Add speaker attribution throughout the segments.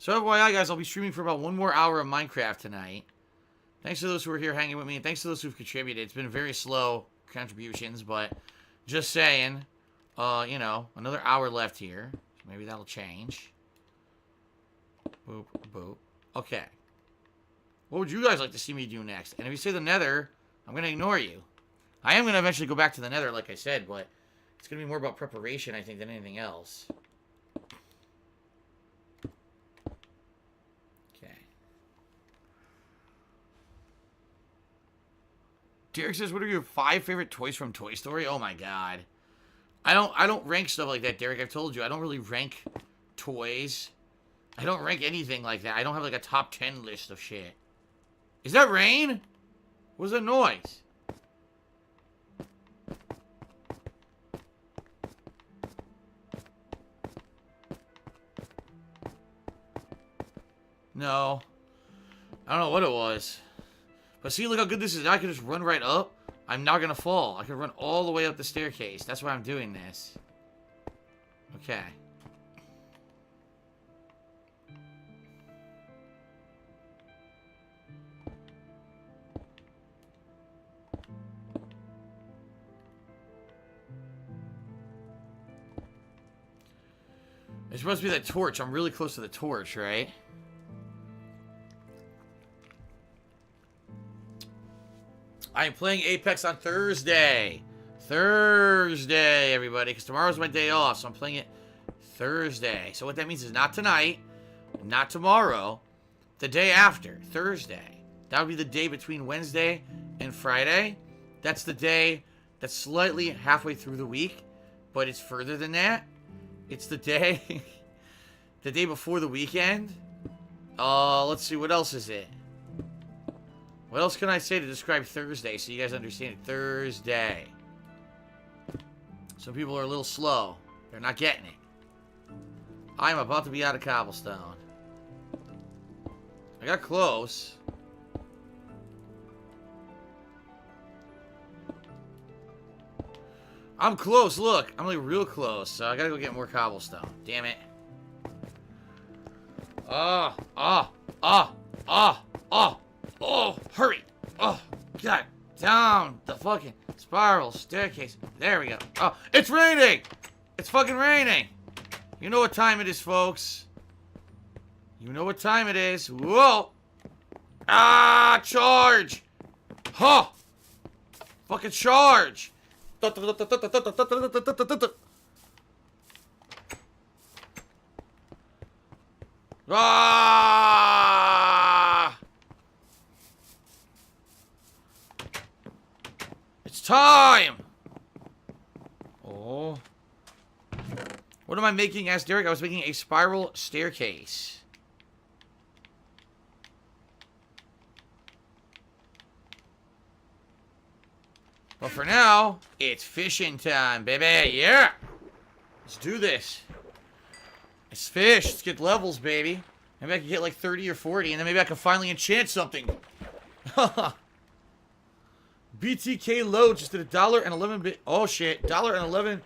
Speaker 1: So FYI, guys, I'll be streaming for about 1 more hour of Minecraft tonight. Thanks to those who are here hanging with me, and thanks to those who've contributed. It's been very slow contributions, but just saying, you know, another hour left here. So maybe that'll change. Boop, boop. Okay. What would you guys like to see me do next? And if you say the Nether, I'm going to ignore you. I am going to eventually go back to the Nether, like I said, but it's going to be more about preparation, I think, than anything else. Okay. Derek says, what are your 5 favorite toys from Toy Story? Oh my god. I don't rank stuff like that, Derek. I've told you, I don't really rank toys. I don't rank anything like that. I don't have like a top 10 list of shit. Is that rain? What was that noise? No. I don't know what it was. But see, look how good this is. I can just run right up. I'm not going to fall. I can run all the way up the staircase. That's why I'm doing this. Okay. It's supposed to be that torch. I'm really close to the torch, right? I am playing Apex on Thursday. Thursday, everybody. Because tomorrow's my day off, so I'm playing it Thursday. So what that means is not tonight, not tomorrow, the day after, Thursday. That would be the day between Wednesday and Friday. That's the day that's slightly halfway through the week, but it's further than that. It's the day, the day before the weekend. Let's see, what else is it? What else can I say to describe Thursday so you guys understand it? Thursday. Some people are a little slow. They're not getting it. I'm about to be out of cobblestone. I got close. I'm close, look. I'm like real close, so I gotta go get more cobblestone. Damn it. Oh, hurry. Oh, God. Down the fucking spiral staircase. There we go. Oh, it's raining. It's fucking raining. You know what time it is, folks. You know what time it is. Whoa. Ah, charge. Huh. Fucking charge. Ah! It's time! Oh. What am I making? Asked Derek. I was making a spiral staircase. But for now, it's fishing time, baby. Yeah! Let's do this. Let's fish. Let's get levels, baby. Maybe I can get like 30 or 40, and then maybe I can finally enchant something. BTK Load just did $1.11. Oh shit, $1.11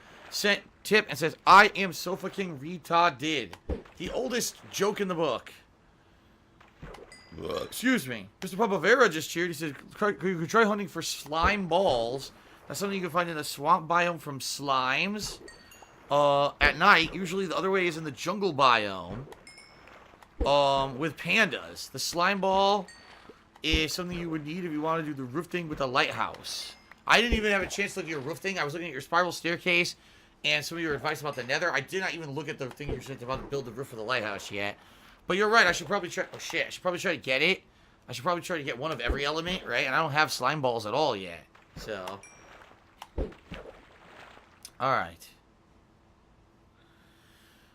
Speaker 1: tip and says, I am so fucking retarded. The oldest joke in the book. Excuse me. Mr. Papavera just cheered. He said, you could try hunting for slime balls. That's something you can find in the swamp biome from slimes. At night. Usually the other way is in the jungle biome. With pandas. The slime ball is something you would need if you want to do the roof thing with the lighthouse. I didn't even have a chance to look at your roof thing. I was looking at your spiral staircase and some of your advice about the nether. I did not even look at the thing you said about to build the roof of the lighthouse yet. But you're right, I should probably try... Oh, shit. I should probably try to get it. I should probably try to get one of every element, right? And I don't have slime balls at all yet. So... Alright.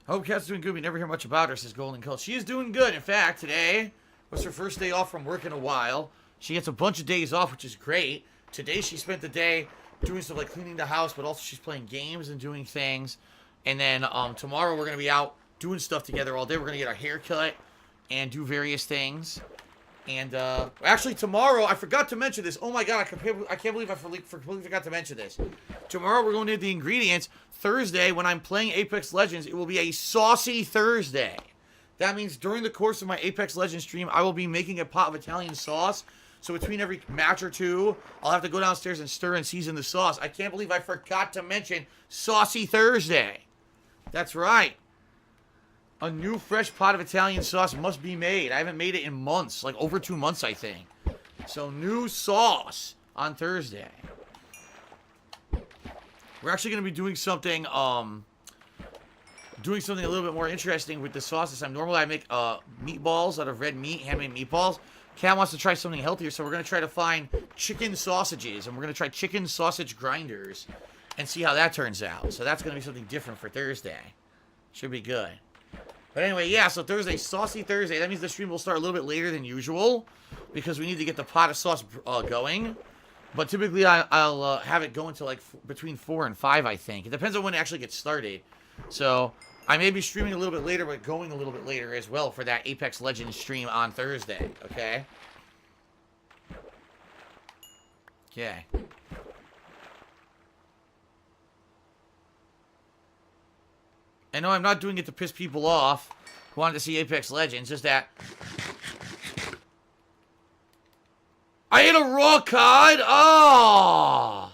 Speaker 1: I hope Kat's doing good. We never hear much about her, says Golden Colt. She is doing good. In fact, today was her first day off from work in a while. She gets a bunch of days off, which is great. Today she spent the day doing stuff like cleaning the house, but also she's playing games and doing things. And then tomorrow we're going to be out doing stuff together all day. We're going to get our hair cut and do various things. And actually tomorrow, I forgot to mention this. Oh my god, I can't believe I completely forgot to mention this. Tomorrow we're going to do the ingredients. Thursday, when I'm playing Apex Legends, it will be a saucy Thursday. That means during the course of my Apex Legends stream, I will be making a pot of Italian sauce. So between every match or two, I'll have to go downstairs and stir and season the sauce. I can't believe I forgot to mention Saucy Thursday. That's right. A new fresh pot of Italian sauce must be made. I haven't made it in months, like over 2 months, I think. So new sauce on Thursday. We're actually going to be doing something a little bit more interesting with the sauce this time. Normally I make meatballs out of red meat, handmade meatballs. Cat wants to try something healthier, so we're going to try to find chicken sausages, and we're going to try chicken sausage grinders and see how that turns out. So that's going to be something different for Thursday. Should be good. But anyway, yeah, so Thursday, Saucy Thursday. That means the stream will start a little bit later than usual because we need to get the pot of sauce going. But typically I'll have it go until like between 4 and 5, I think. It depends on when it actually gets started. So I may be streaming a little bit later, but going a little bit later as well for that Apex Legends stream on Thursday, okay? Okay. I know I'm not doing it to piss people off who wanted to see Apex Legends, just that I ate a raw cod! Oh!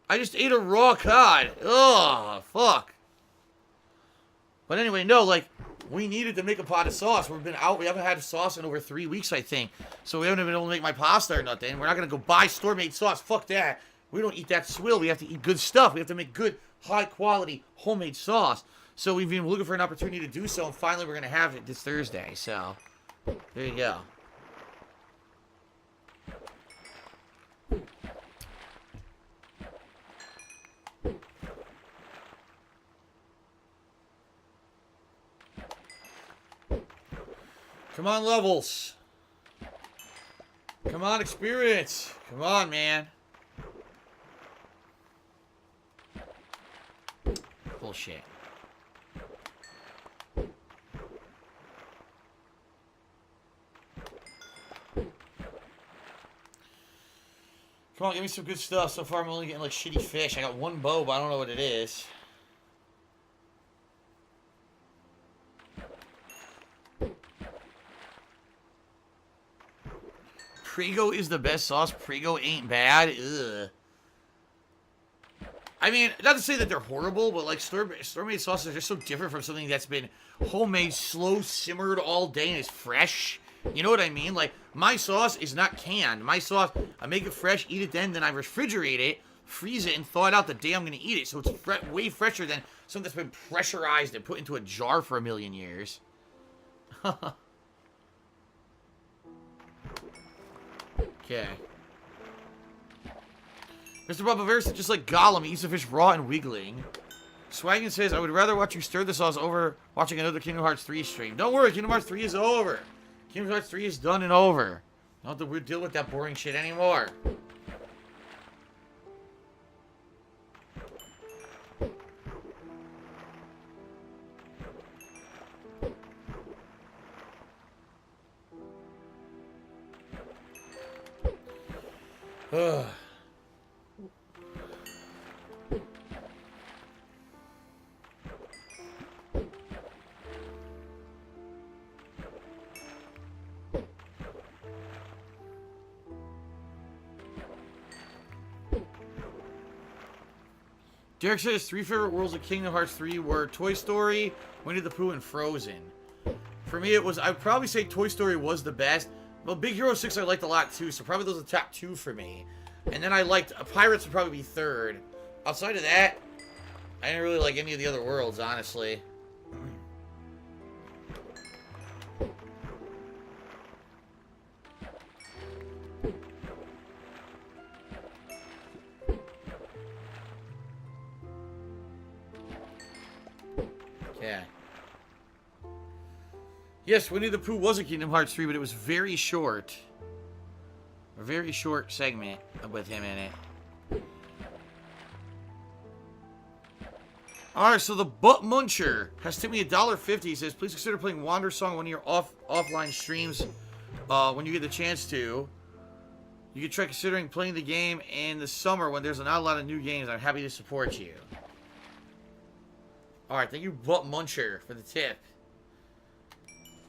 Speaker 1: I just ate a raw cod. Oh, fuck. But anyway, no, like, we needed to make a pot of sauce. We've been out. We haven't had sauce in over 3 weeks, I think. So we haven't been able to make my pasta or nothing. We're not going to go buy store-made sauce. Fuck that. We don't eat that swill. We have to eat good stuff. We have to make good, high-quality, homemade sauce. So we've been looking for an opportunity to do so, and finally we're going to have it this Thursday. So, there you go. Come on, levels. Come on, experience. Come on, man. Bullshit. Come on, give me some good stuff. So far, I'm only getting, like, shitty fish. I got one bow, but I don't know what it is. Prego is the best sauce. Prego ain't bad. Ugh. I mean, not to say that they're horrible, but like store-made sauces are just so different from something that's been homemade, slow simmered all day and is fresh. You know what I mean? Like, my sauce is not canned. My sauce, I make it fresh, eat it then I refrigerate it, freeze it, and thaw it out the day I'm going to eat it. So it's way fresher than something that's been pressurized and put into a jar for a million years. Okay. Mr. Bubba Bear said just like Gollum, he eats the fish raw and wiggling. Swaggin says, I would rather watch you stir the sauce over watching another Kingdom Hearts 3 stream. Don't worry, Kingdom Hearts 3 is over. Kingdom Hearts 3 is done and over. Don't have to deal with that boring shit anymore. Ugh. Derek said his 3 favorite worlds of Kingdom Hearts 3 were Toy Story, Winnie the Pooh, and Frozen. For me, I'd probably say Toy Story was the best. Well, Big Hero 6 I liked a lot too, so probably those are the top 2 for me. And then I liked Pirates would probably be 3rd. Outside of that, I didn't really like any of the other worlds, honestly. Okay. Yes, Winnie the Pooh was a Kingdom Hearts 3, but it was very short. A very short segment with him in it. Alright, so the Butt Muncher has tipped me $1.50. He says, please consider playing Wander Song on one of your offline streams when you get the chance to. You could try considering playing the game in the summer when there's not a lot of new games. I'm happy to support you. Alright, thank you, Butt Muncher, for the tip.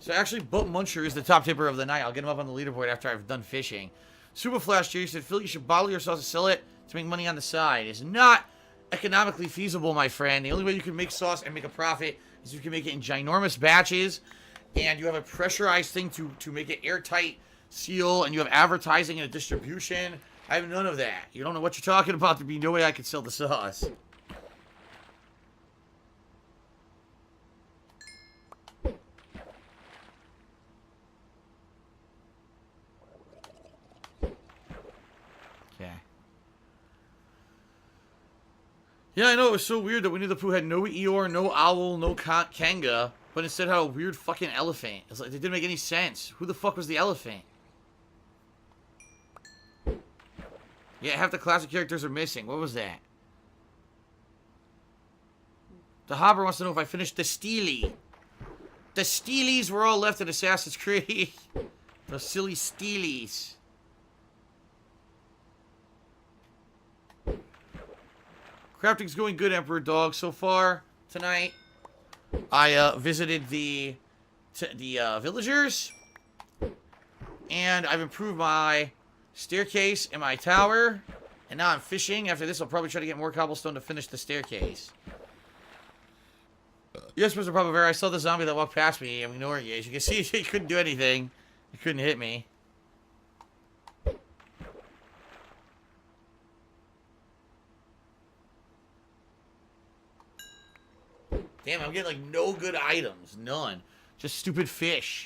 Speaker 1: So actually, Boat Muncher is the top tipper of the night. I'll get him up on the leaderboard after I've done fishing. Super Flash Jerry said, Phil, you should bottle your sauce and sell it to make money on the side. It's not economically feasible, my friend. The only way you can make sauce and make a profit is you can make it in ginormous batches, and you have a pressurized thing to make it airtight seal, and you have advertising and a distribution. I have none of that. You don't know what you're talking about. There'd be no way I could sell the sauce. Yeah, I know, it was so weird that Winnie the Pooh had no Eeyore, no Owl, no Kanga, but instead had a weird fucking elephant. It's like, it didn't make any sense. Who the fuck was the elephant? Yeah, half the classic characters are missing. What was that? The Hopper wants to know if I finished the Steely. The Steelies were all left in Assassin's Creed. The silly Steelies. Crafting's going good, Emperor Dog, so far tonight. I visited the villagers, and I've improved my staircase in my tower, and now I'm fishing. After this, I'll probably try to get more cobblestone to finish the staircase. Yes, Mr. Primavera, I saw the zombie that walked past me. I'm ignoring you. As you can see, he couldn't do anything. He couldn't hit me. Damn, I'm getting, like, no good items. None. Just stupid fish.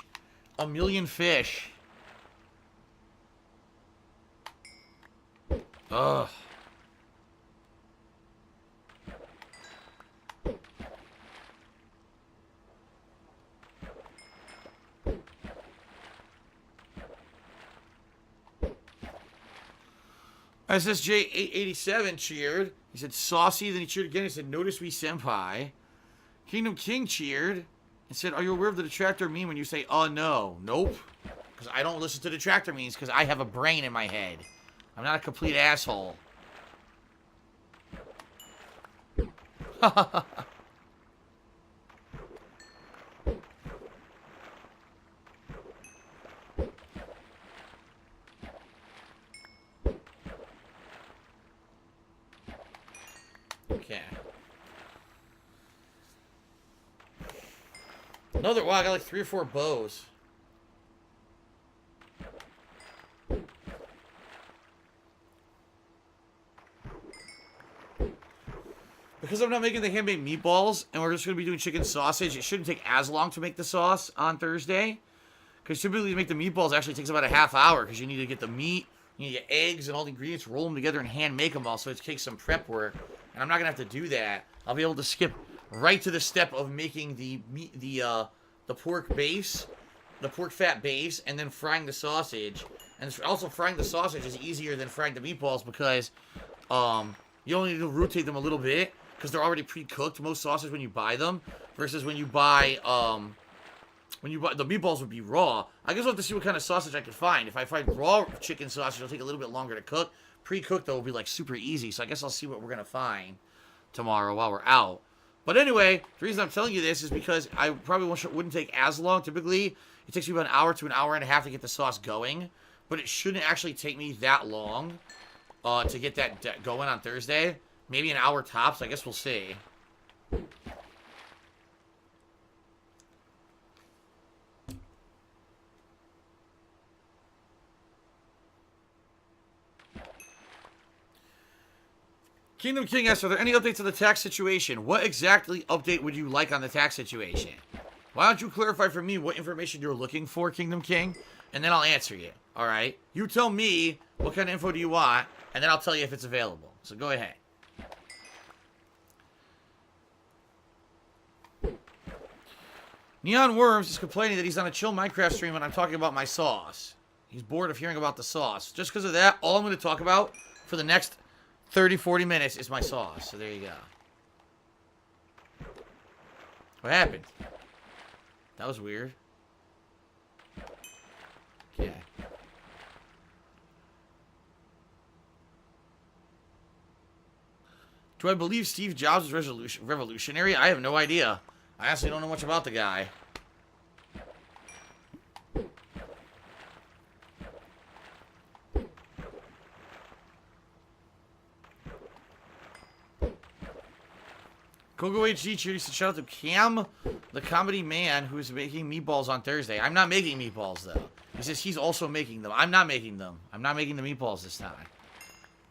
Speaker 1: A million fish. Ugh. SSJ887 cheered. He said, saucy. Then he cheered again. He said, notice we senpai. Kingdom King cheered and said, are you aware of the detractor meme when you say, oh no? Nope. Because I don't listen to detractor memes because I have a brain in my head. I'm not a complete asshole. Okay. Another, wow, I got like 3 or 4 bows. Because I'm not making the handmade meatballs, and we're just going to be doing chicken sausage, it shouldn't take as long to make the sauce on Thursday. Because typically to make the meatballs actually takes about a half hour, because you need to get the meat, you need to get eggs and all the ingredients, roll them together and hand make them all, so it takes some prep work. And I'm not going to have to do that. I'll be able to skip right to the step of making the meat, the pork base, the pork fat base, and then frying the sausage. And also frying the sausage is easier than frying the meatballs because you only need to rotate them a little bit because they're already pre-cooked. Most sausages when you buy them versus when you buy the meatballs would be raw. I guess we'll have to see what kind of sausage I can find. If I find raw chicken sausage, it'll take a little bit longer to cook. Pre-cooked though will be like super easy. So I guess I'll see what we're gonna find tomorrow while we're out. But anyway, the reason I'm telling you this is because I probably wouldn't take as long. Typically, it takes me about an hour to an hour and a half to get the sauce going. But it shouldn't actually take me that long to get that going on Thursday. Maybe an hour tops. I guess we'll see. Kingdom King asks, are there any updates on the tax situation? What exactly update would you like on the tax situation? Why don't you clarify for me what information you're looking for, Kingdom King? And then I'll answer you, alright? You tell me what kind of info do you want, and then I'll tell you if it's available. So go ahead. Neon Worms is complaining that he's on a chill Minecraft stream and I'm talking about my sauce. He's bored of hearing about the sauce. Just because of that, all I'm going to talk about for the next 30-40 minutes is my sauce. So there you go. What happened? That was weird. Okay. Do I believe Steve Jobs was revolutionary? I have no idea. I honestly don't know much about the guy. Coco HD cheers to shout out to Cam, the comedy man who is making meatballs on Thursday. I'm not making meatballs, though. He says he's also making them. I'm not making them. I'm not making the meatballs this time.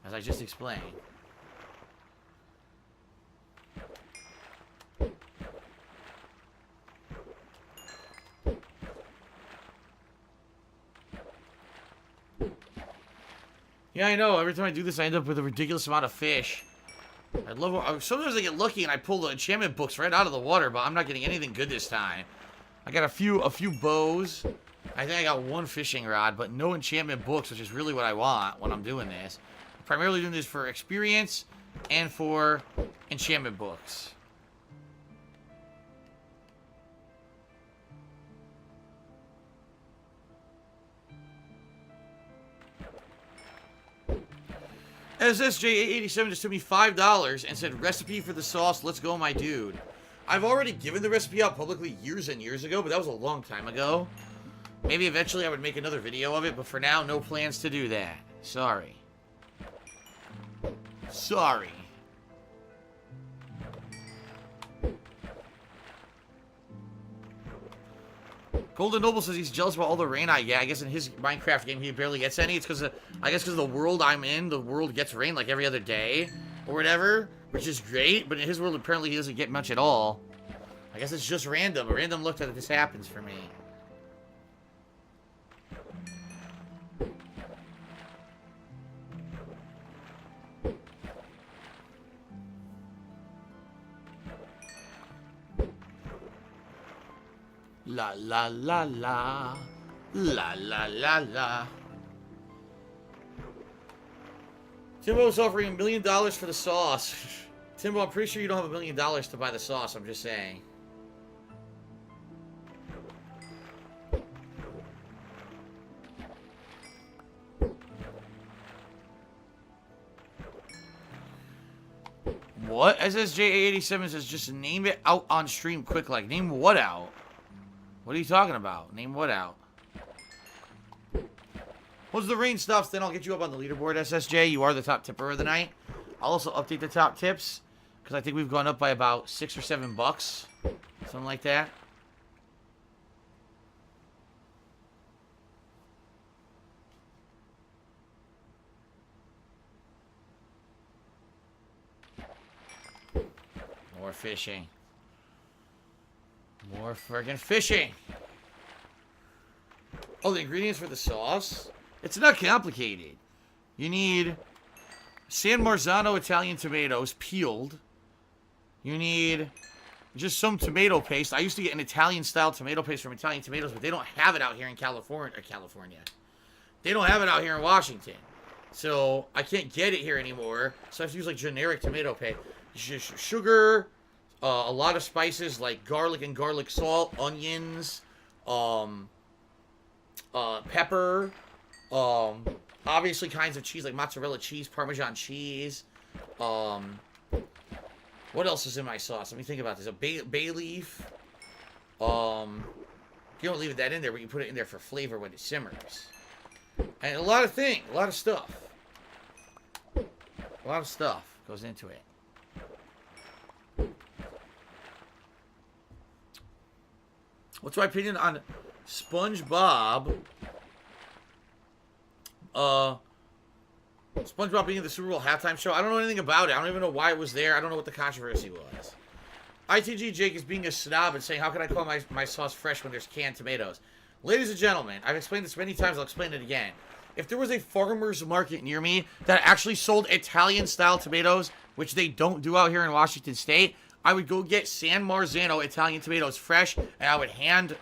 Speaker 1: As I just explained. Yeah, I know. Every time I do this, I end up with a ridiculous amount of fish. I love. Sometimes I get lucky and I pull the enchantment books right out of the water, but I'm not getting anything good this time. I got a few bows. I think I got one fishing rod, but no enchantment books, which is really what I want when I'm doing this. I'm primarily doing this for experience and for enchantment books. SSJ887 just took me $5 and said, recipe for the sauce, let's go, my dude. I've already given the recipe out publicly years and years ago, but that was a long time ago. Maybe eventually I would make another video of it, but for now, no plans to do that. Sorry. Sorry. Golden Noble says he's jealous about all the rain I get. I guess in his Minecraft game he barely gets any. It's because I guess because the world I'm in, the world gets rain like every other day or whatever, which is great. But in his world, apparently he doesn't get much at all. I guess it's just random. A random look that this happens for me. La la la la. La la la la. Timbo's offering $1 million for the sauce. Timbo, I'm pretty sure you don't have $1 million to buy the sauce, I'm just saying. What? SSJ87 says just name it out on stream quick. Like, name what out? What are you talking about? Name what out? Once the rain stops, then I'll get you up on the leaderboard, SSJ. You are the top tipper of the night. I'll also update the top tips, because I think we've gone up by about $6 or $7. Something like that. More fishing. More friggin' fishing. Oh, the ingredients for the sauce? It's not complicated. You need San Marzano Italian tomatoes peeled. You need just some tomato paste. I used to get an Italian-style tomato paste from Italian Tomatoes, but they don't have it out here in California. They don't have it out here in Washington. So I can't get it here anymore. So I have to use like generic tomato paste. Sugar, a lot of spices like garlic and garlic salt, onions, pepper, obviously kinds of cheese like mozzarella cheese, Parmesan cheese. What else is in my sauce? Let me think about this. A bay leaf. You don't leave that in there, but you put it in there for flavor when it simmers. And a lot of things, a lot of stuff. A lot of stuff goes into it. What's my opinion on SpongeBob? SpongeBob being in the Super Bowl halftime show. I don't know anything about it. I don't even know why it was there. I don't know what the controversy was. ITG Jake is being a snob and saying, how can I call my sauce fresh when there's canned tomatoes? Ladies and gentlemen, I've explained this many times. I'll explain it again. If there was a farmer's market near me that actually sold Italian-style tomatoes, which they don't do out here in Washington State, I would go get San Marzano Italian tomatoes fresh, and I would hand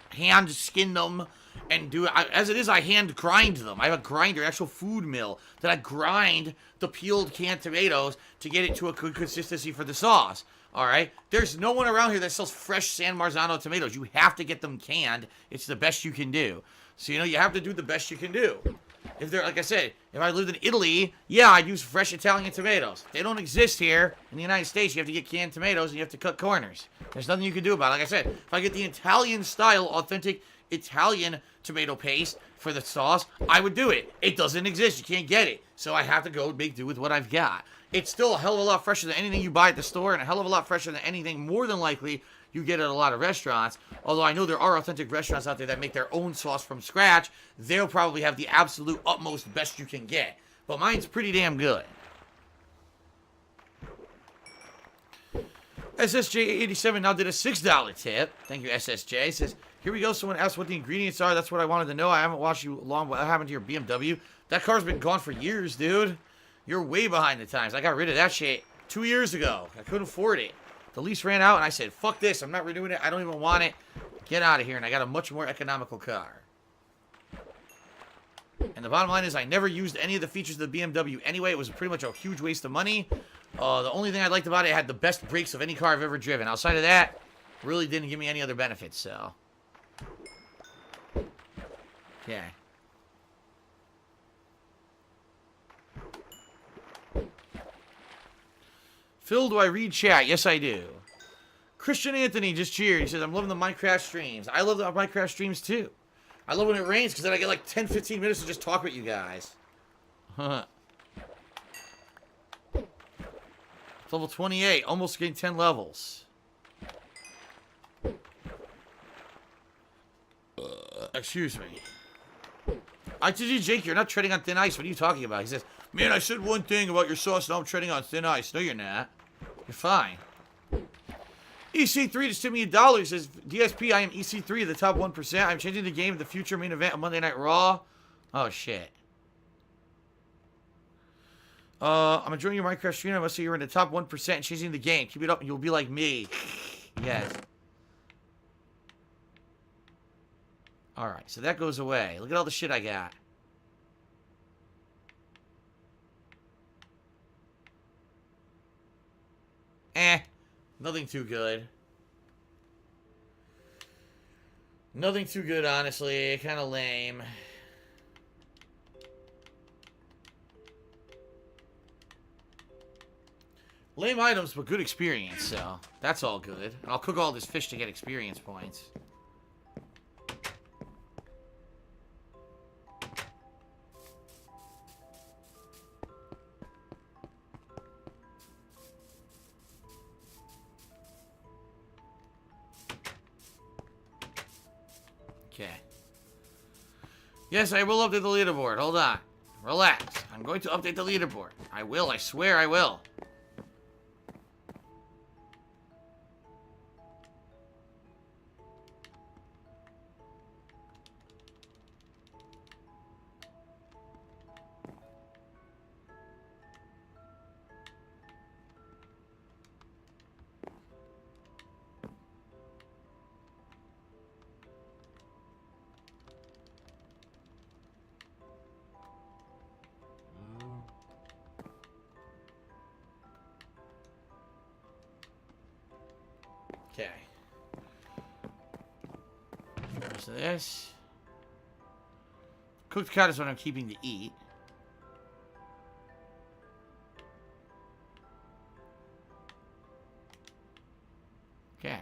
Speaker 1: skin them and do it. As it is, I hand grind them. I have a grinder, actual food mill, that I grind the peeled canned tomatoes to get it to a good consistency for the sauce. All right? There's no one around here that sells fresh San Marzano tomatoes. You have to get them canned. It's the best you can do. So, you have to do the best you can do. If they're, like I said, if I lived in Italy, yeah, I'd use fresh Italian tomatoes. They don't exist here in the United States. You have to get canned tomatoes and you have to cut corners. There's nothing you can do about it. Like I said, if I get the Italian-style, authentic Italian tomato paste for the sauce, I would do it. It doesn't exist. You can't get it. So I have to go make do with what I've got. it's still a hell of a lot fresher than anything you buy at the store, and a hell of a lot fresher than anything more than likely you get at a lot of restaurants. Although I know there are authentic restaurants out there that make their own sauce from scratch. They'll probably have the absolute utmost best you can get. But mine's pretty damn good. SSJ87 now did a $6 tip. Thank you, SSJ. Says, here we go. Someone asked what the ingredients are. That's what I wanted to know. I haven't watched you long. What happened to your BMW? That car's been gone for years, dude. You're way behind the times. I got rid of that shit 2 years ago. I couldn't afford it. The lease ran out, and I said, fuck this. I'm not renewing it. I don't even want it. Get out of here. And I got a much more economical car. And the bottom line is I never used any of the features of the BMW anyway. It was pretty much a huge waste of money. The only thing I liked about it had the best brakes of any car I've ever driven. Outside of that, really didn't give me any other benefits, so. Okay. Phil, do I read chat? Yes, I do. Christian Anthony just cheered. He says, I'm loving the Minecraft streams. I love the Minecraft streams, too. I love when it rains, because then I get like 10, 15 minutes to just talk with you guys. Level 28. Almost getting 10 levels. Excuse me. I told you, Jake, you're not treading on thin ice. What are you talking about? He says, man, I said one thing about your sauce, now I'm treading on thin ice. No, you're not. You're fine. EC3 just sent me $1. He says, DSP, I am EC3, the top 1%. I'm changing the game in the future main event on Monday Night Raw. Oh, shit. I'm enjoying your Minecraft stream. I must say you're in the top 1% and changing the game. Keep it up and you'll be like me. Yes. Alright, so that goes away. Look at all the shit I got. Nothing too good. Nothing too good, honestly. Kind of lame. Lame items, but good experience, so that's all good. And I'll cook all this fish to get experience points. Okay. Yes, I will update the leaderboard. Hold on. Relax. I'm going to update the leaderboard. I will. I swear I will. Okay. So this. Cooked cat is what I'm keeping to eat. Okay.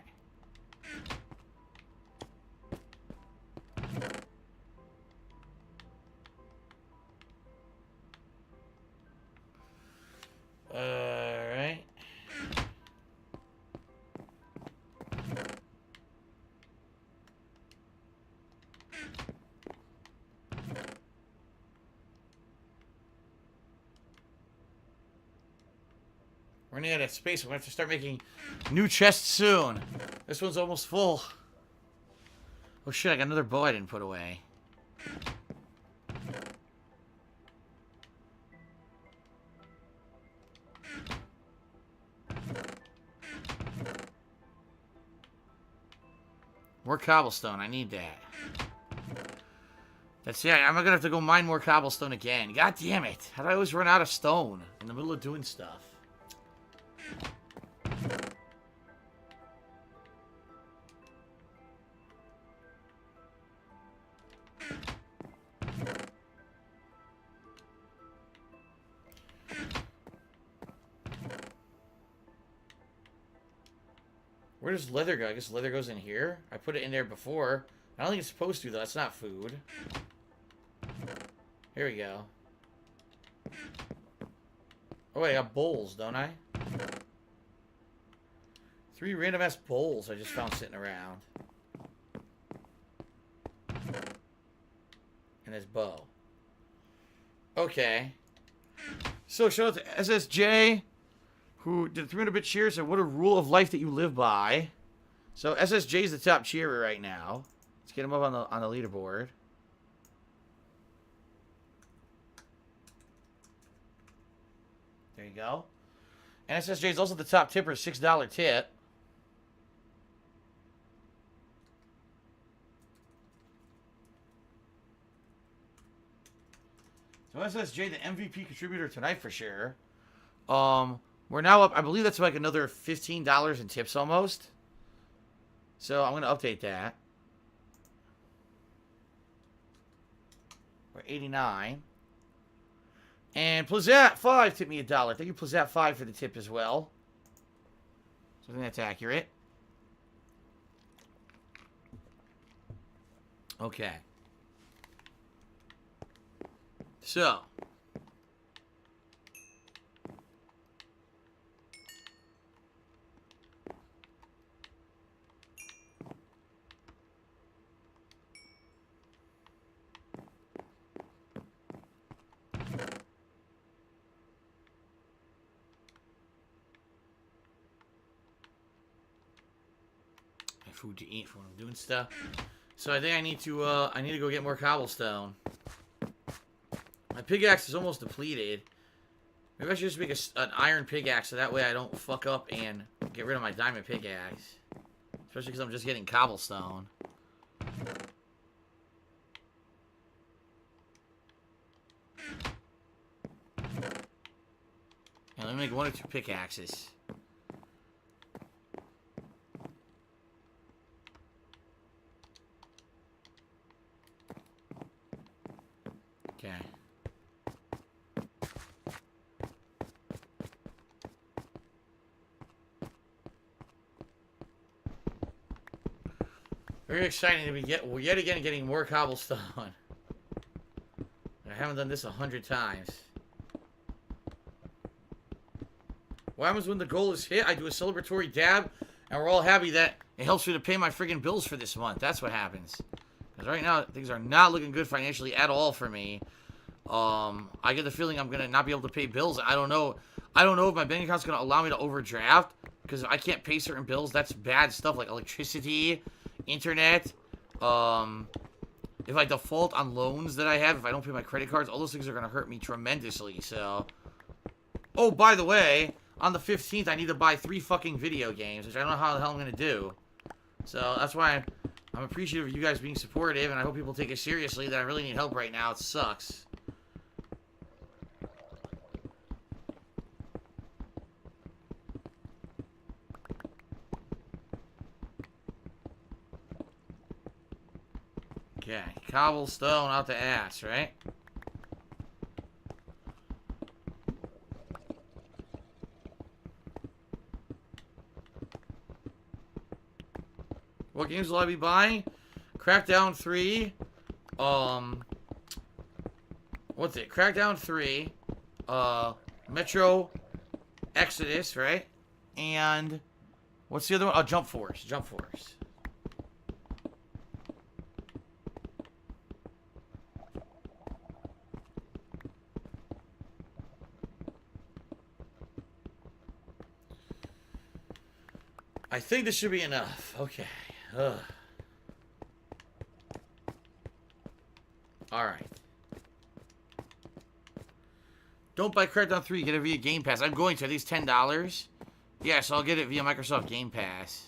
Speaker 1: Alright. We're running out of space. We're going to have to start making new chests soon. This one's almost full. Oh shit, I got another bow I didn't put away. More cobblestone. I need that. That's yeah. I'm gonna have to go mine more cobblestone again. God damn it! How do I always run out of stone in the middle of doing stuff? Where does leather go? I guess leather goes in here. I put it in there before. I don't think it's supposed to, though. That's not food. Here we go. Oh, wait, I got bowls, don't I? 3 random-ass bowls I just found sitting around. And his bow. Okay. So, shout out to SSJ, who did 300-bit cheer, said, what a rule of life that you live by. So, SSJ is the top cheerer right now. Let's get him up on the leaderboard. There you go. And SSJ is also the top tipper, $6 tip. So SSJ, the MVP contributor tonight for sure. We're now up, I believe that's like another $15 in tips almost. So I'm going to update that. We're 89. And Plazat5 tipped me $1. Thank you, Plazat5, for the tip as well. So I think that's accurate. Okay. So. Food to eat for when I'm doing stuff. So I think I need to go get more cobblestone. My pickaxe is almost depleted. Maybe I should just make an iron pickaxe so that way I don't fuck up and get rid of my diamond pickaxe. Especially because I'm just getting cobblestone. And let me make 1 or 2 pickaxes. Okay. Very exciting to be yet again getting more cobblestone. I haven't done this 100 times. What happens when the goal is hit? I do a celebratory dab, and we're all happy that it helps me to pay my friggin' bills for this month. That's what happens. Because right now, things are not looking good financially at all for me. I get the feeling I'm gonna not be able to pay bills. I don't know if my bank account's gonna allow me to overdraft, because if I can't pay certain bills, that's bad stuff like electricity, internet. If I default on loans that I have, if I don't pay my credit cards, all those things are gonna hurt me tremendously. So, oh, by the way, on the 15th, I need to buy 3 fucking video games, which I don't know how the hell I'm gonna do. So that's why I'm appreciative of you guys being supportive, and I hope people take it seriously that I really need help right now. It sucks. Okay, cobblestone out the ass, right? What games will I be buying? Crackdown 3. What's it? Crackdown 3. Metro Exodus, right? And what's the other one? Oh, Jump Force. Jump Force. I think this should be enough. Okay. Ugh. Alright. Don't buy Crackdown 3. Get it via Game Pass. I'm going to. I think it's $10. Yeah, so I'll get it via Microsoft Game Pass.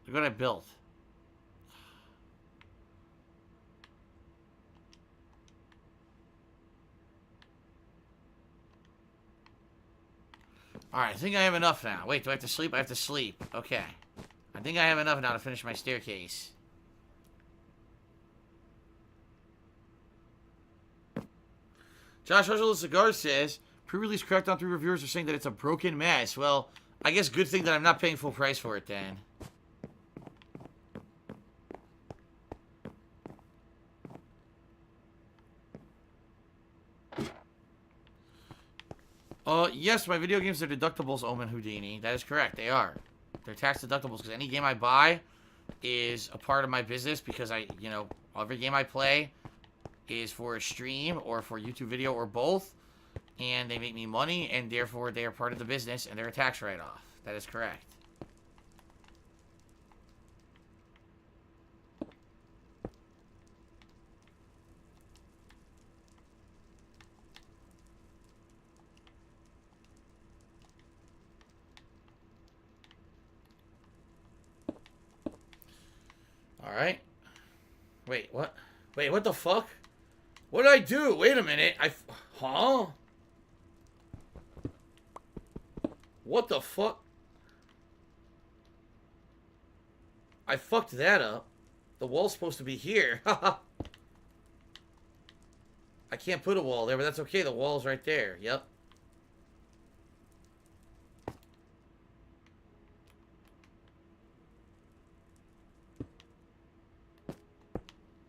Speaker 1: Look what I built. Alright, I think I have enough now. Wait, do I have to sleep? I have to sleep. Okay. I think I have enough now to finish my staircase. Josh Russell the Cigar says, pre-release Crackdown 3 reviewers are saying that it's a broken mess. Well, I guess good thing that I'm not paying full price for it then. Yes, my video games are deductibles, Omen Houdini. That is correct. They are. They're tax deductibles because any game I buy is a part of my business because every game I play is for a stream or for YouTube video or both, and they make me money, and therefore they are part of the business, and they're a tax write-off. That is correct. Alright. Wait, what? Wait, what the fuck? What did I do? Wait a minute. Huh? What the fuck? I fucked that up. The wall's supposed to be here. Haha. I can't put a wall there, but that's okay. The wall's right there. Yep.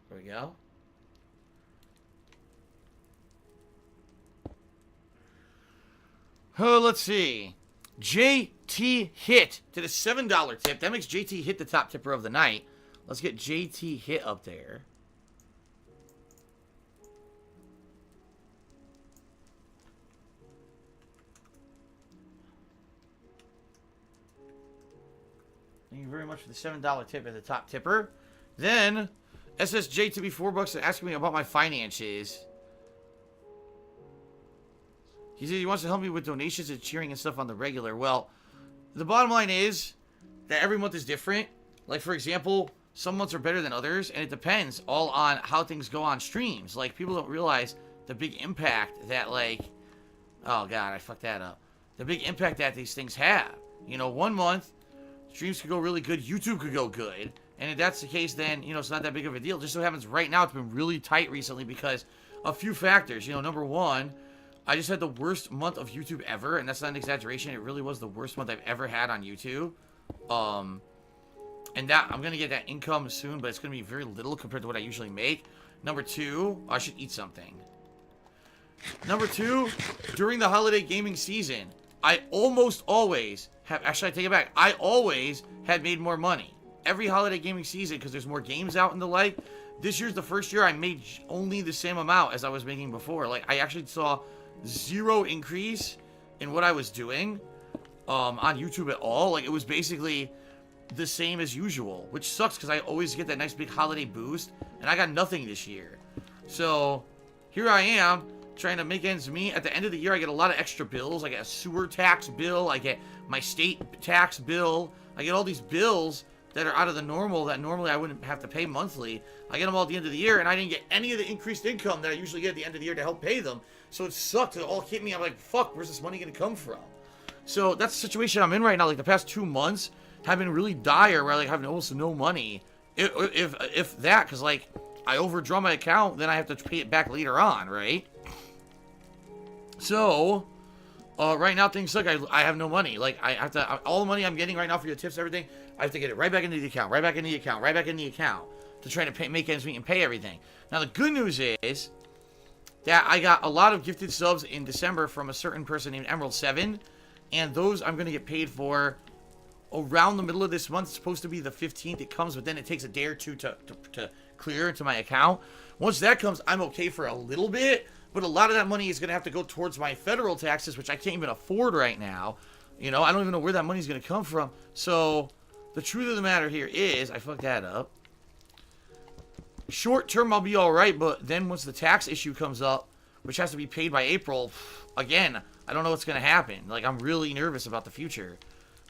Speaker 1: There we go. Oh, let's see. JT Hit did a $7 tip. That makes JT Hit the top tipper of the night. Let's get JT Hit up there. Thank you very much for the $7 tip as the top tipper. Then, SSJ to be $4 and asking me about my finances. He said he wants to help me with donations and cheering and stuff on the regular. Well, the bottom line is that every month is different. Like, for example, some months are better than others, and it depends all on how things go on streams. Like, people don't realize the big impact that, like... Oh, God, I fucked that up. The big impact that these things have. You know, one month, streams could go really good, YouTube could go good. And if that's the case, then, you know, it's not that big of a deal. Just so happens right now, it's been really tight recently because a few factors. You know, number one, I just had the worst month of YouTube ever, and that's not an exaggeration. It really was the worst month I've ever had on YouTube. And that I'm gonna get that income soon, but it's gonna be very little compared to what I usually make. Number two, I should eat something. Number two, during the holiday gaming season, I almost always have, actually I take it back, I always had made more money. Every holiday gaming season, because there's more games out and the like. This year's the first year I made only the same amount as I was making before. Like, I actually saw zero increase in what I was doing on YouTube at all. Like, it was basically the same as usual, which sucks because I always get that nice big holiday boost, and I got nothing this year. So, here I am, trying to make ends meet. At the end of the year, I get a lot of extra bills. I get a sewer tax bill, I get my state tax bill, I get all these bills that are out of the normal that normally I wouldn't have to pay monthly. I get them all at the end of the year, and I didn't get any of the increased income that I usually get at the end of the year to help pay them. So it sucked. It all hit me. I'm like, fuck, where's this money going to come from? So that's the situation I'm in right now. Like, the past 2 months have been really dire, where I like have almost no money. If that, because like I overdraw my account, then I have to pay it back later on, right? So right now things suck. I have no money. Like, I have to, all the money I'm getting right now for your tips, everything, I have to get it right back into the account, right back into the account, right back into the account to try to make ends meet and pay everything. Now the good news is that I got a lot of gifted subs in December from a certain person named Emerald7, and those I'm going to get paid for around the middle of this month. It's supposed to be the 15th it comes, but then it takes a day or two to clear into my account. Once that comes, I'm okay for a little bit, but a lot of that money is going to have to go towards my federal taxes, which I can't even afford right now. You know, I don't even know where that money's going to come from. So the truth of the matter here is, I fucked that up. Short term, I'll be alright, but then once the tax issue comes up, which has to be paid by April, again, I don't know what's going to happen. Like, I'm really nervous about the future.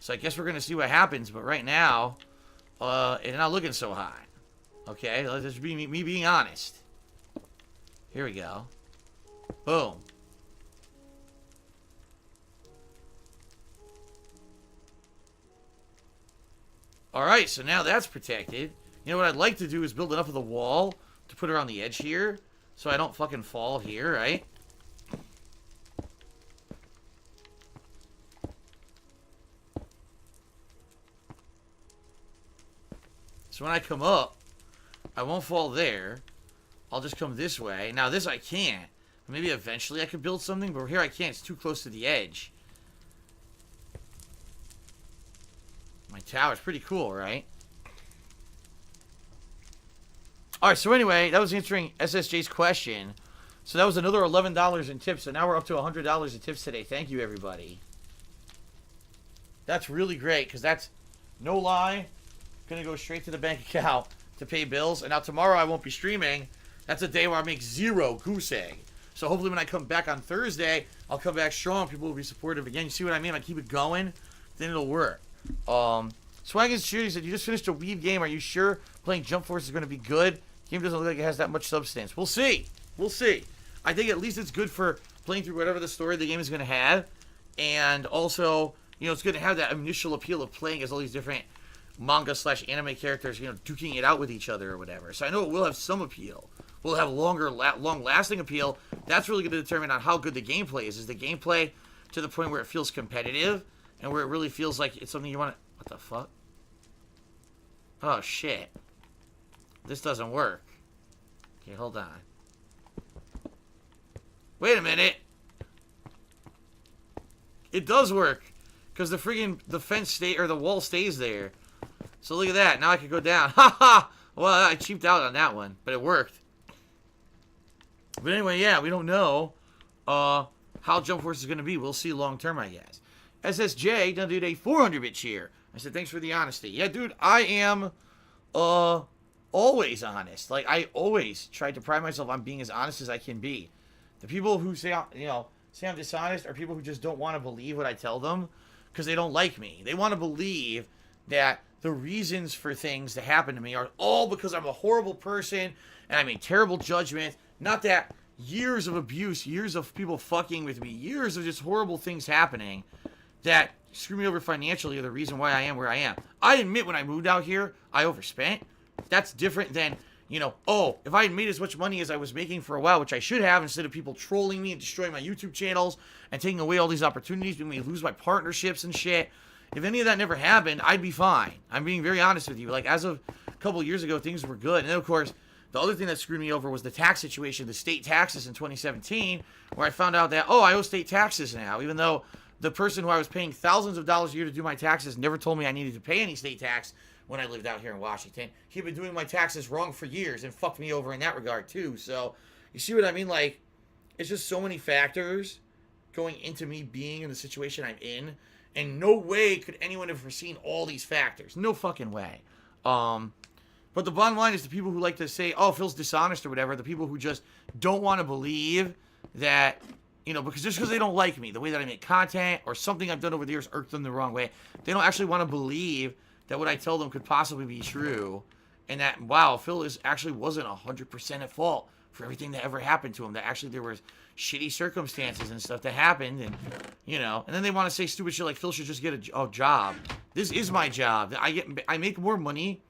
Speaker 1: So I guess we're going to see what happens, but right now, it's not looking so hot. Okay, let's just be me being honest. Here we go. Boom. Alright, so now that's protected. You know what I'd like to do is build enough of the wall to put around the edge here, so I don't fucking fall here, right? So when I come up, I won't fall there. I'll just come this way. Now this I can't, Maybe eventually I could build something, but here I can't. It's too close to the edge. My tower's pretty cool, right? Alright, so anyway, that was answering SSJ's question. So that was another $11 in tips. So now we're up to $100 in tips today. Thank you, everybody. That's really great, because that's, no lie, going to go straight to the bank account to pay bills. And now tomorrow I won't be streaming. That's a day where I make 0 goose egg. So hopefully when I come back on Thursday, I'll come back strong. People will be supportive again. You see what I mean? I keep it going, then it'll work. Swag is Shooty said, you just finished a Weave game. Are you sure playing Jump Force is going to be good? Game doesn't look like it has that much substance. We'll see. We'll see. I think at least it's good for playing through whatever the story the game is going to have. And also, you know, it's going to have that initial appeal of playing as all these different manga/anime characters, you know, duking it out with each other or whatever. So I know it will have some appeal. Will have long-lasting appeal. That's really going to determine on how good the gameplay is. Is the gameplay to the point where it feels competitive and where it really feels like it's something you want to... What the fuck? Oh, shit. This doesn't work. Okay, hold on. Wait a minute. It does work. Because the fence or the wall stays there. So look at that. Now I can go down. Ha ha! Well, I cheaped out on that one. But it worked. But anyway, yeah, we don't know how Jump Force is going to be. We'll see long term, I guess. SSJ done did a 400-bit cheer. I said, thanks for the honesty. Yeah, dude, I am always honest. Like, I always try to pride myself on being as honest as I can be. The people who say, say I'm dishonest are people who just don't want to believe what I tell them because they don't like me. They want to believe that the reasons for things that happen to me are all because I'm a horrible person and I made terrible judgment. Not that years of abuse, years of people fucking with me, years of just horrible things happening that screw me over financially are the reason why I am where I am. I admit when I moved out here, I overspent. That's different than, you know, oh, if I had made as much money as I was making for a while, which I should have, instead of people trolling me and destroying my YouTube channels and taking away all these opportunities, making me lose my partnerships and shit. If any of that never happened, I'd be fine. I'm being very honest with you. Like, as of a couple of years ago, things were good. And then, of course, the other thing that screwed me over was the tax situation, the state taxes in 2017, where I found out that, oh, I owe state taxes now, even though the person who I was paying thousands of dollars a year to do my taxes never told me I needed to pay any state tax when I lived out here in Washington. He'd been doing my taxes wrong for years and fucked me over in that regard, too. So, you see what I mean? Like, it's just so many factors going into me being in the situation I'm in, and no way could anyone have foreseen all these factors. No fucking way. But the bottom line is the people who like to say, oh, Phil's dishonest or whatever, the people who just don't want to believe that, you know, because just because they don't like me, the way that I make content or something I've done over the years irked them the wrong way, they don't actually want to believe that what I tell them could possibly be true, and that, wow, Phil actually wasn't 100% at fault for everything that ever happened to him, that actually there was shitty circumstances and stuff that happened, and, you know, and then they want to say stupid shit like Phil should just get a job. This is my job. I make more money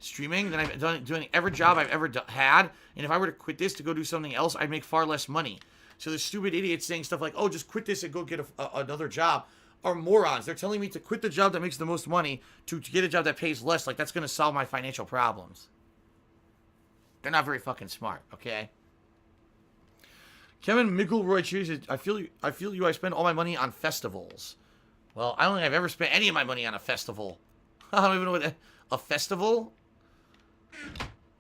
Speaker 1: streaming than I've done doing every job I've ever had, and if I were to quit this to go do something else, I'd make far less money. So the stupid idiots saying stuff like, oh, just quit this and go get another job are morons. They're telling me to quit the job that makes the most money to get a job that pays less, like that's going to solve my financial problems. They're not very fucking smart, okay? Kevin McElroy chooses, I feel you, I spend all my money on festivals. Well, I don't think I've ever spent any of my money on a festival. I don't even know what a festival? I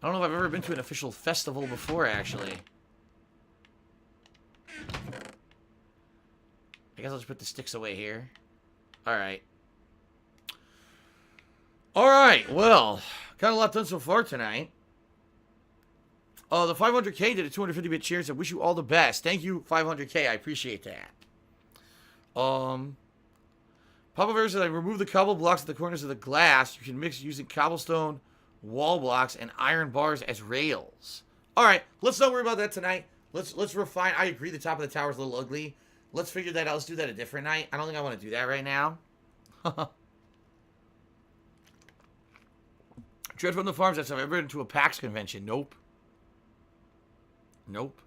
Speaker 1: don't know if I've ever been to an official festival before, actually. I guess I'll just put the sticks away here. Alright. Alright, well, got a lot done so far tonight. The 500K did a 250-bit cheer, so wish you all the best. Thank you, 500K. I appreciate that. Papa Bear said, I removed the cobble blocks at the corners of the glass. You can mix using cobblestone wall blocks and iron bars as rails. Alright, let's not worry about that tonight. Let's refine. I agree the top of the tower is a little ugly. Let's figure that out. Let's do that a different night. I don't think I want to do that right now. Dread from the Farms. That's have I ever been to a PAX convention? Nope. Nope.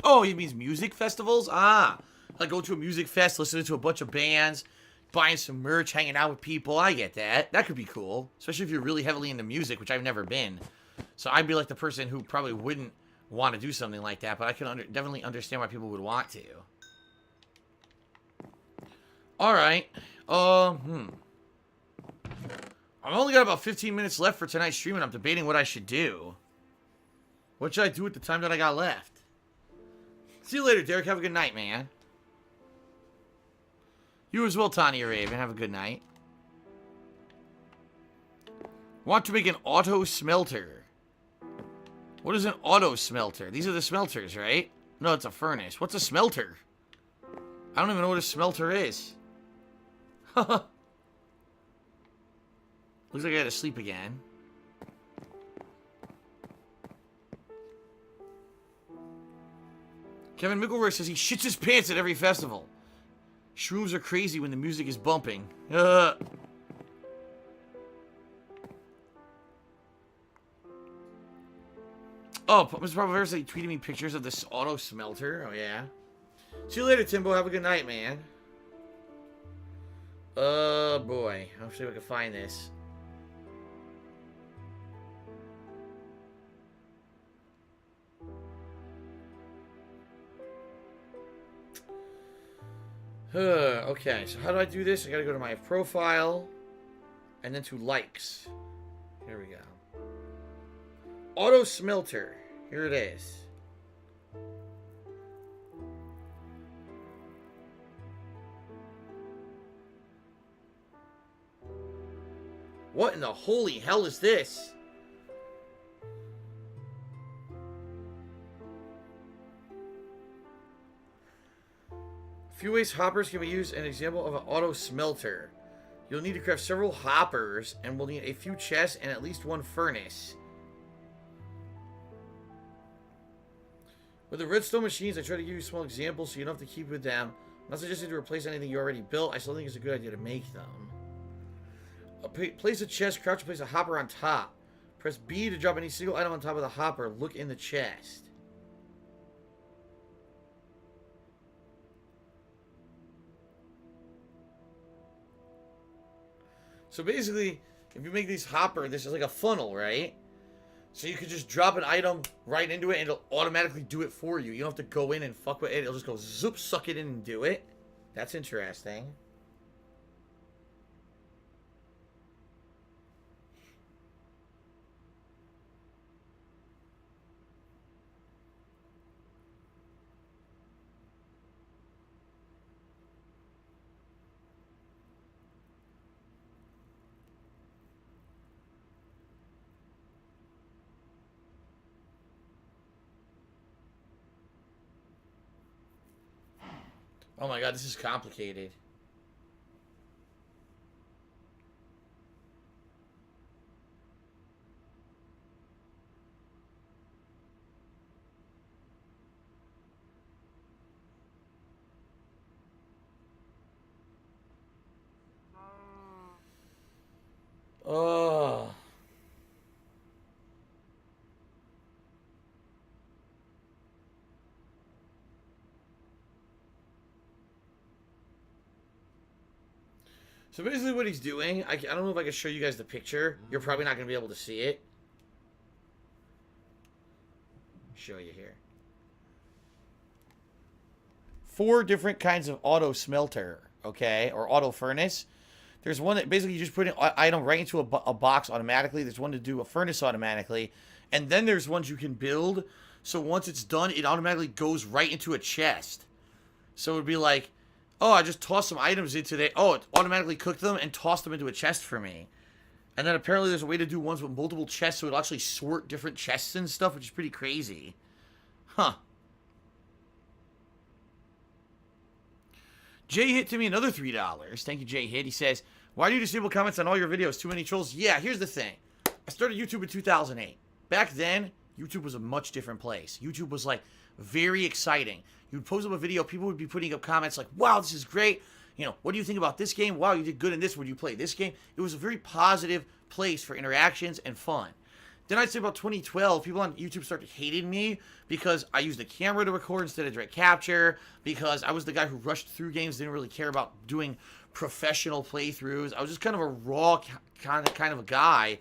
Speaker 1: Oh, he means music festivals? Ah. Like go to a music fest, listening to a bunch of bands, buying some merch, hanging out with people. I get that. That could be cool. Especially if you're really heavily into music, which I've never been. So I'd be like the person who probably wouldn't want to do something like that, but I can definitely understand why people would want to. Alright. I've only got about 15 minutes left for tonight's stream, and I'm debating what I should do. What should I do with the time that I got left? See you later, Derek. Have a good night, man. You as well, Tanya Raven. Have a good night. Want to make an auto smelter. What is an auto smelter? These are the smelters, right? No, it's a furnace. What's a smelter? I don't even know what a smelter is. Looks like I had to sleep again. Kevin Mickelroy says he shits his pants at every festival. Shrooms are crazy when the music is bumping. Oh, Mr. Papa said he tweeted me pictures of this auto smelter. Oh, yeah. See you later, Timbo. Have a good night, man. Oh, boy. I'll see if I can find this. Okay, so how do I do this? I gotta go to my profile, and then to likes. Here we go. Auto smelter. Here it is. What in the holy hell is this? Few ways hoppers can be used. An example of an auto smelter. You'll need to craft several hoppers, and we'll need a few chests and at least one furnace. With the redstone machines, I try to give you small examples so you don't have to keep with them. I'm not suggesting to replace anything you already built. I still think it's a good idea to make them. Place a chest, crouch, place a hopper on top. Press B to drop any single item on top of the hopper. Look in the chest. So basically, if you make these hopper, this is like a funnel, right? So you could just drop an item right into it and it'll automatically do it for you. You don't have to go in and fuck with it. It'll just go zoop, suck it in and do it. That's interesting. Oh my god, this is complicated. Oh. So basically what he's doing, I don't know if I can show you guys the picture. You're probably not going to be able to see it. Show you here. 4 different kinds of auto smelter, okay, or auto furnace. There's one that basically you just put an item right into a box automatically. There's one to do a furnace automatically. And then there's ones you can build. So once it's done, it automatically goes right into a chest. So it would be like, oh, I just tossed some items into there. Oh, it automatically cooked them and tossed them into a chest for me. And then apparently there's a way to do ones with multiple chests, so it'll actually sort different chests and stuff, which is pretty crazy. Huh. Jay Hit to me another $3. Thank you, Jay Hit. He says, why do you disable comments on all your videos? Too many trolls? Yeah, here's the thing. I started YouTube in 2008. Back then, YouTube was a much different place. YouTube was, like, very exciting. You'd post up a video, people would be putting up comments like, wow, this is great. You know, what do you think about this game? Wow, you did good in this. Would you play this game? It was a very positive place for interactions and fun. Then I'd say about 2012, people on YouTube started hating me because I used a camera to record instead of direct capture, because I was the guy who rushed through games, didn't really care about doing professional playthroughs. I was just kind of a raw kind of a guy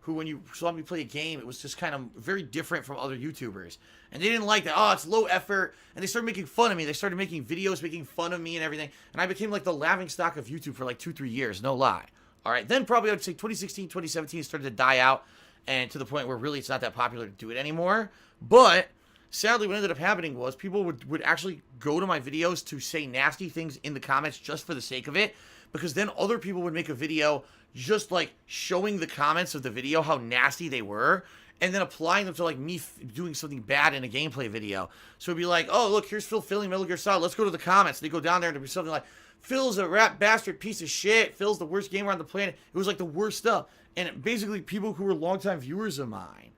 Speaker 1: who, when you saw me play a game, it was just kind of very different from other YouTubers. And they didn't like that. Oh, it's low effort. And they started making fun of me. They started making videos making fun of me and everything. And I became like the laughingstock of YouTube for like 2-3 years. No lie. All right. Then probably I would say 2016, 2017 started to die out. And to the point where really it's not that popular to do it anymore. But sadly, what ended up happening was people would actually go to my videos to say nasty things in the comments just for the sake of it. Because then other people would make a video just like showing the comments of the video how nasty they were, and then applying them to like me doing something bad in a gameplay video. So it'd be like, oh look, here's Phil failing Metal Gear Solid. Let's go to the comments. And they go down there and it'd be something like, Phil's a rat bastard piece of shit. Phil's the worst gamer on the planet. It was like the worst stuff. And basically people who were longtime viewers of mine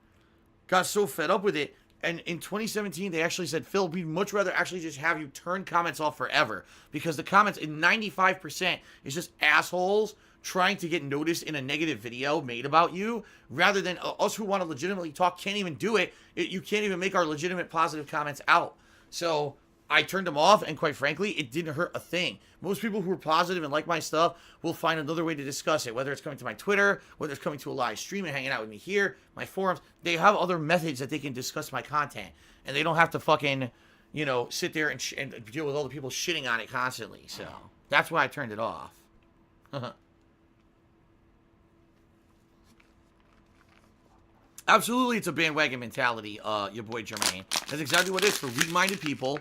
Speaker 1: got so fed up with it. And in 2017, they actually said, Phil, we'd much rather actually just have you turn comments off forever. Because the comments in 95% is just assholes trying to get noticed in a negative video made about you. Rather than us who want to legitimately talk can't even do it. You can't even make our legitimate positive comments out. So I turned them off, and quite frankly, it didn't hurt a thing. Most people who are positive and like my stuff will find another way to discuss it, whether it's coming to my Twitter, whether it's coming to a live stream and hanging out with me here, my forums. They have other methods that they can discuss my content, and they don't have to fucking, you know, sit there and deal with all the people shitting on it constantly. So that's why I turned it off. Absolutely, it's a bandwagon mentality, your boy Jermaine. That's exactly what it is for weak-minded people.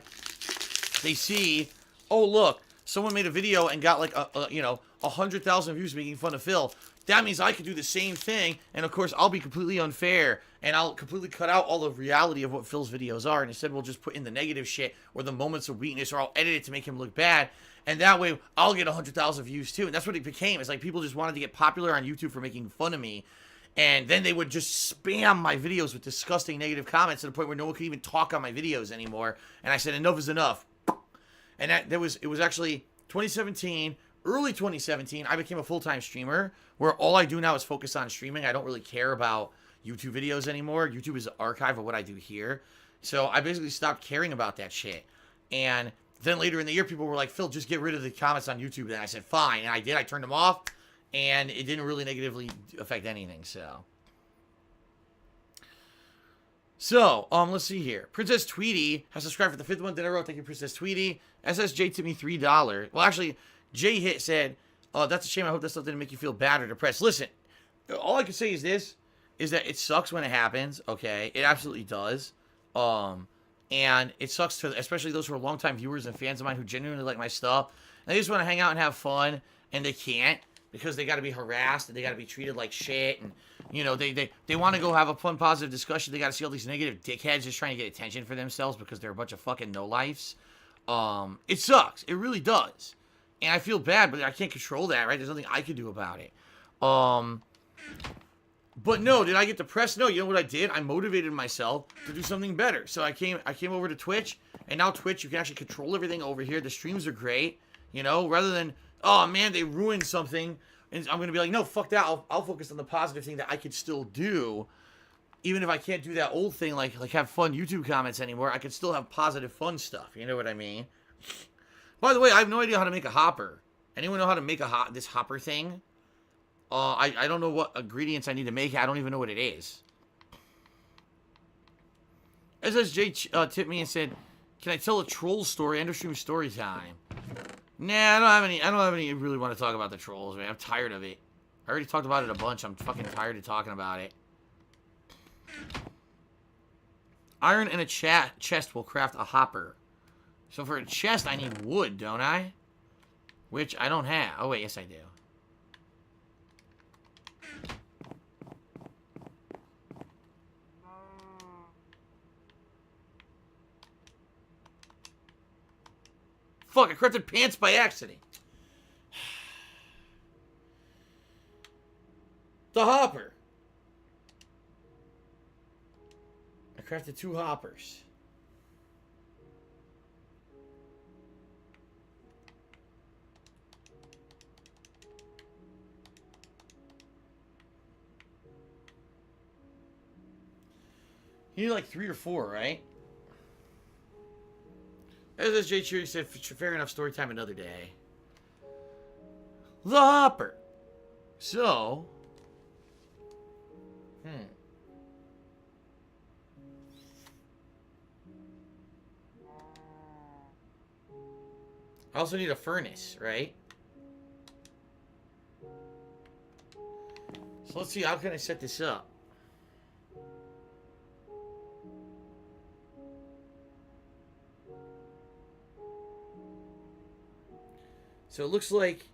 Speaker 1: They see, oh look, someone made a video and got like 100,000 views making fun of Phil. That means I could do the same thing, and of course I'll be completely unfair, and I'll completely cut out all the reality of what Phil's videos are, and instead we'll just put in the negative shit or the moments of weakness, or I'll edit it to make him look bad, and that way I'll get 100,000 views too. And that's what it became. It's like people just wanted to get popular on YouTube for making fun of me. And then they would just spam my videos with disgusting negative comments to the point where no one could even talk on my videos anymore. And I said, enough is enough. And it was actually 2017, early 2017, I became a full-time streamer where all I do now is focus on streaming. I don't really care about YouTube videos anymore. YouTube is an archive of what I do here. So I basically stopped caring about that shit. And then later in the year, people were like, Phil, just get rid of the comments on YouTube. And I said, fine. And I did. I turned them off. And it didn't really negatively affect anything, so. So, let's see here. Princess Tweety has subscribed for the 5th month in a row. Thank you, Princess Tweety. SSJ tipped me $3. Well, actually, Jay Hit said, oh, that's a shame. I hope that stuff didn't make you feel bad or depressed. Listen, all I can say is this, is that it sucks when it happens, okay? It absolutely does. And it sucks to, especially those who are longtime viewers and fans of mine who genuinely like my stuff. And they just want to hang out and have fun, and they can't. Because they got to be harassed and they got to be treated like shit. And, you know, they want to go have a fun, positive discussion. They got to see all these negative dickheads just trying to get attention for themselves because they're a bunch of fucking no-lifes. It sucks. It really does. And I feel bad, but I can't control that, right? There's nothing I can do about it. But no, did I get depressed? No, you know what I did? I motivated myself to do something better. So I came over to Twitch. And now Twitch, you can actually control everything over here. The streams are great. You know, rather than, oh man, they ruined something, and I'm going to be like, no, fuck that, I'll focus on the positive thing that I could still do, even if I can't do that old thing, like have fun YouTube comments anymore, I could still have positive fun stuff, you know what I mean? By the way, I have no idea how to make a hopper. Anyone know how to make this hopper thing? I don't know what ingredients I need to make it, I don't even know what it is. SSJ tipped me and said, can I tell a troll story? End of stream story time. Nah, I don't have any really want to talk about the trolls, man. I'm tired of it. I already talked about it a bunch. I'm fucking tired of talking about it. Iron and a chest will craft a hopper. So for a chest, I need wood, don't I? Which I don't have. Oh, wait, yes, I do. Fuck, I crafted pants by accident. The hopper. I crafted 2 hoppers. You need like 3 or 4, right? As Jay Cheery said, fair enough, story time another day. The hopper. So, I also need a furnace, right? So let's see, how can I set this up? So it looks like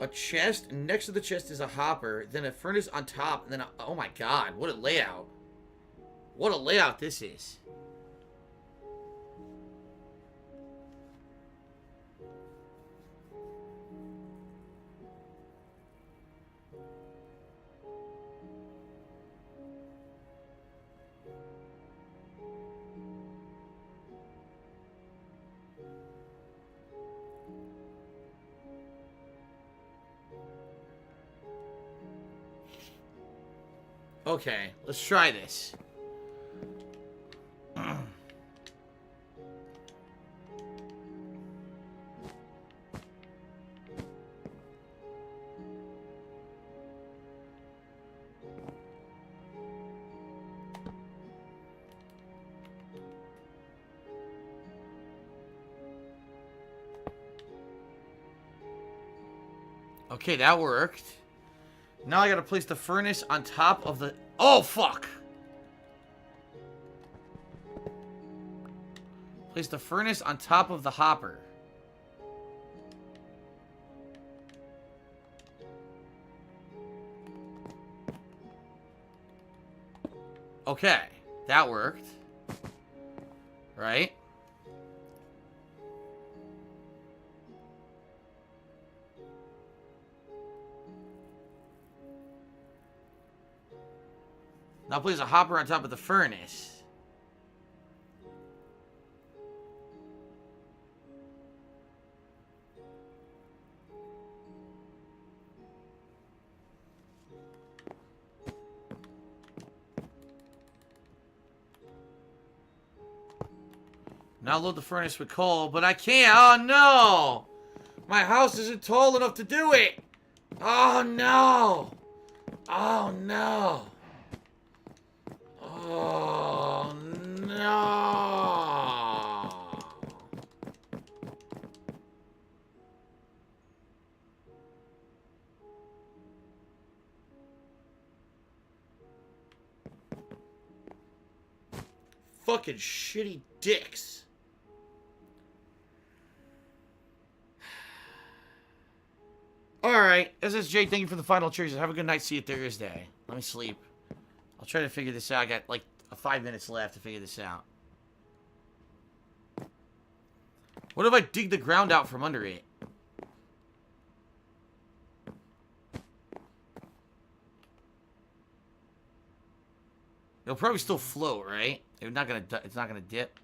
Speaker 1: a chest, and next to the chest is a hopper, then a furnace on top, and then oh my god, what a layout. What a layout this is. Okay, let's try this. Okay, that worked. Now I gotta place the furnace on top of the... Oh, fuck! Place the furnace on top of the hopper. Okay, that worked. Right? Now place a hopper on top of the furnace. Now load the furnace with coal, but I can't. Oh no! My house isn't tall enough to do it! Oh no! Oh no! Oh no! Fucking shitty dicks. Alright, SSJ, thank you for the final cheers. Have a good night. See you Thursday. Let me sleep. I'll try to figure this out. I got like 5 minutes left to figure this out. What if I dig the ground out from under it? It'll probably still float, right? It's not gonna dip.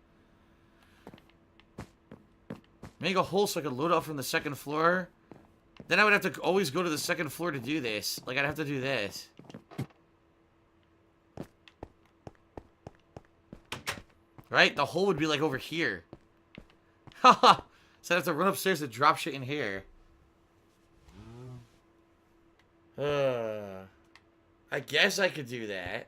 Speaker 1: Make a hole so I can load up from the second floor. Then I would have to always go to the second floor to do this. Like, I'd have to do this. Right? The hole would be, like, over here. Haha! So I'd have to run upstairs to drop shit in here. I guess I could do that.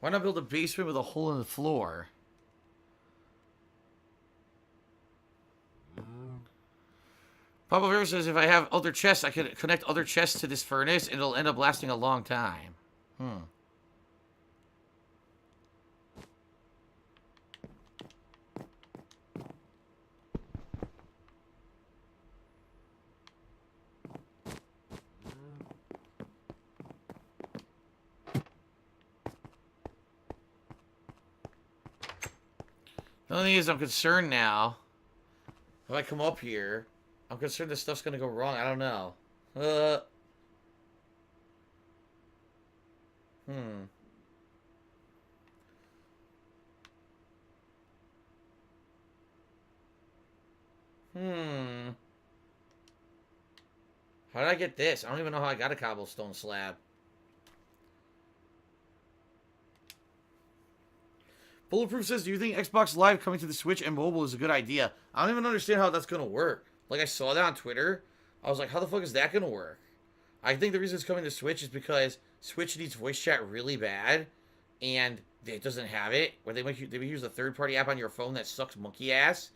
Speaker 1: Why not build a basement with a hole in the floor? Papa Bear says if I have other chests, I could connect other chests to this furnace and it'll end up lasting a long time. The only thing is I'm concerned now. If I come up here, I'm concerned this stuff's gonna go wrong. I don't know. How did I get this? I don't even know how I got a cobblestone slab. Bulletproof says, do you think Xbox Live coming to the Switch and mobile is a good idea? I don't even understand how that's going to work. Like, I saw that on Twitter. I was like, how the fuck is that gonna work? I think the reason it's coming to Switch is because Switch needs voice chat really bad, and it doesn't have it. Where they use a third-party app on your phone that sucks monkey ass.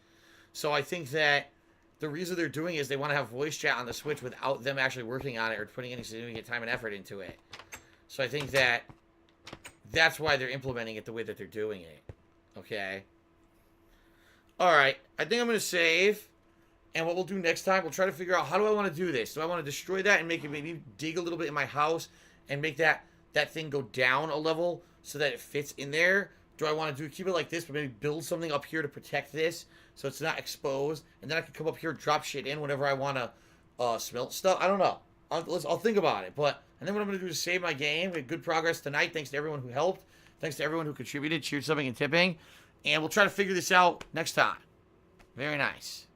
Speaker 1: So I think that the reason they're doing it is they want to have voice chat on the Switch without them actually working on it or putting any significant time and effort into it. So I think that that's why they're implementing it the way that they're doing it. Okay. Alright, I think I'm going to save. And what we'll do next time, we'll try to figure out how do I want to do this. Do I want to destroy that and make it maybe dig a little bit in my house and make that thing go down a level so that it fits in there? Do I want to keep it like this, but maybe build something up here to protect this so it's not exposed? And then I can come up here and drop shit in whenever I want to smelt stuff. I don't know. I'll think about it. And then what I'm going to do is save my game. We had good progress tonight. Thanks to everyone who helped. Thanks to everyone who contributed. Cheers, subbing, and tipping. And we'll try to figure this out next time. Very nice.